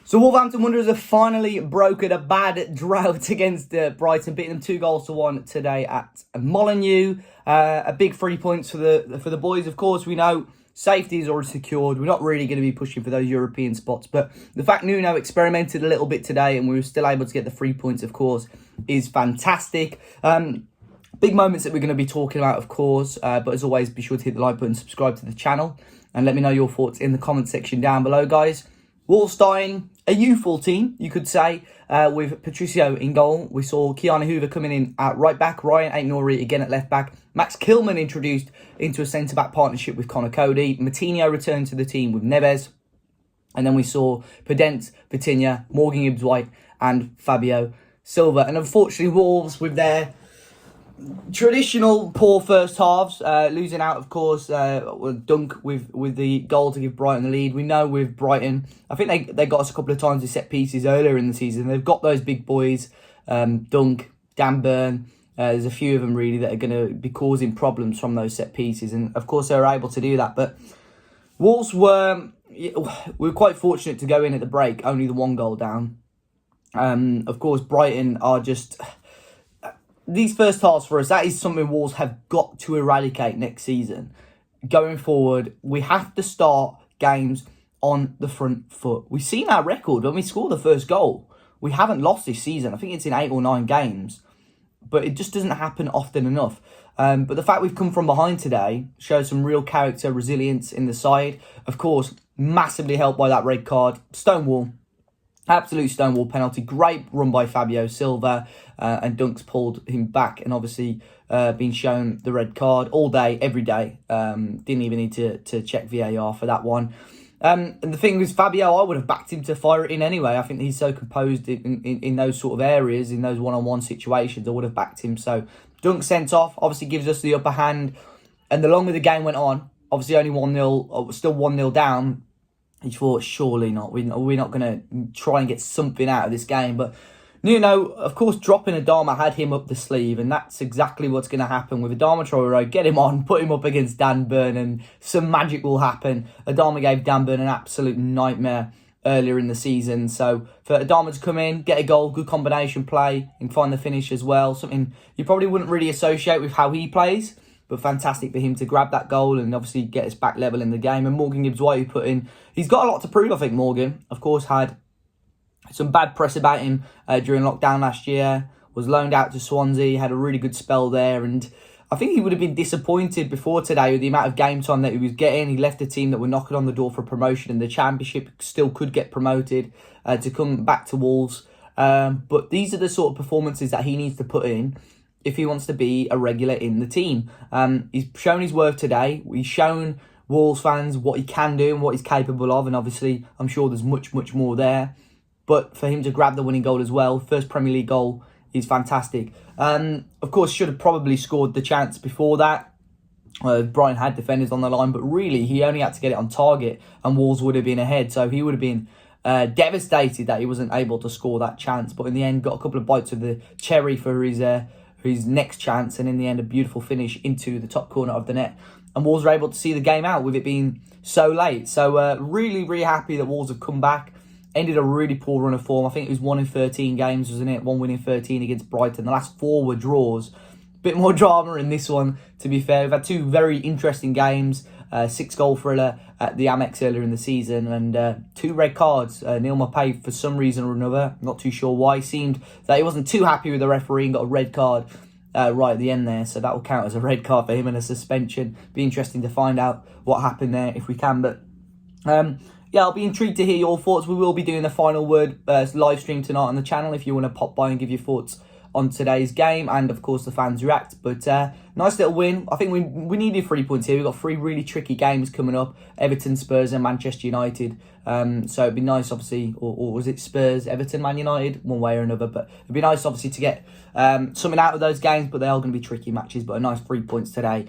So Wolverhampton Wanderers have finally broken a bad drought against Brighton, beating them 2-1 today at Molineux. A big 3 points for the boys. Of course, we know safety is already secured. We're not really going to be pushing for those European spots. But the fact Nuno experimented a little bit today and we were still able to get the 3 points, of course, is fantastic. Big moments that we're going to be talking about, of course. But as always, be sure to hit the like button, subscribe to the channel, and let me know your thoughts in the comment section down below, guys. Wolves starting a youthful team, you could say, with Patricio in goal. We saw Keanu Hoover coming in at right back, Ryan Aït-Nouri again at left back, Max Kilman introduced into a centre-back partnership with Connor Cody, Moutinho returned to the team with Neves, and then we saw Podence, Vitinha, Morgan Gibbs-White and Fabio Silva. And unfortunately, Wolves with their traditional poor first halves, losing out, of course, Dunk with the goal to give Brighton the lead. We know with Brighton, I think they got us a couple of times with set pieces earlier in the season. They've got those big boys, Dunk, Dan Burn. There's a few of them really that are going to be causing problems from those set pieces, and of course they were able to do that. But Wolves were quite fortunate to go in at the break, only the 1 goal down. Of course, Brighton are just. These first halves for us, that is something Wolves have got to eradicate next season. Going forward, we have to start games on the front foot. We've seen our record when we score the first goal. We haven't lost this season. I think it's in 8 or 9 games. But it just doesn't happen often enough. But the fact we've come from behind today shows some real character, resilience in the side. Of course, massively helped by that red card. Stonewall. Absolute Stonewall penalty. Great run by Fabio Silva. And Dunk's pulled him back and obviously been shown the red card all day, every day. Didn't even need to check VAR for that one. And the thing with Fabio, I would have backed him to fire it in anyway. I think he's so composed in those sort of areas, in those one-on-one situations. I would have backed him. So Dunk sent off, obviously gives us the upper hand. And the longer the game went on, obviously only 1-0, still 1-0 down. He thought, surely not. We're not going to try and get something out of this game. But Nuno, of course, dropping Adama had him up the sleeve. And that's exactly what's going to happen with Adama Traore. Get him on, put him up against Dan Burn, and some magic will happen. Adama gave Dan Burn an absolute nightmare earlier in the season. So for Adama to come in, get a goal, good combination play, and find the finish as well. Something you probably wouldn't really associate with how he plays. But fantastic for him to grab that goal and obviously get us back level in the game. And Morgan Gibbs-White, who put in, he's got a lot to prove, I think, Morgan. Of course, had some bad press about him during lockdown last year. Was loaned out to Swansea, had a really good spell there. And I think he would have been disappointed before today with the amount of game time that he was getting. He left a team that were knocking on the door for promotion in the Championship, still could get promoted to come back to Wolves. But these are the sort of performances that he needs to put in if he wants to be a regular in the team. He's shown his worth today. He's shown Wolves fans what he can do and what he's capable of. And obviously, I'm sure there's much, much more there. But for him to grab the winning goal as well, first Premier League goal, is fantastic. Of course, should have probably scored the chance before that. Brighton had defenders on the line, but really, he only had to get it on target and Wolves would have been ahead. So he would have been devastated that he wasn't able to score that chance. But in the end, got a couple of bites of the cherry for his next chance, and in the end a beautiful finish into the top corner of the net, and Wolves were able to see the game out with it being so late. So really happy that Wolves have come back. Ended a really poor run of form. I think it was 1 in 13 games, wasn't it? 1 win in 13 against Brighton. The last 4 were draws. Bit more drama in this one, to be fair. We've had 2 very interesting games. 6-goal thriller at the Amex earlier in the season, and 2 red cards. Neil Maupay, for some reason or another, not too sure why, seemed that he wasn't too happy with the referee and got a red card right at the end there. So that will count as a red card for him and a suspension. Be interesting to find out what happened there if we can. But yeah, I'll be intrigued to hear your thoughts. We will be doing the final word live stream tonight on the channel if you want to pop by and give your thoughts on today's game, and of course the fans react. But nice little win. I think we needed 3 points here. We've got 3 really tricky games coming up: Everton, Spurs and Manchester United. So it'd be nice, obviously, or was it Spurs, Everton, Man United, one way or another. But it'd be nice, obviously, to get something out of those games, but they are going to be tricky matches. But a nice 3 points today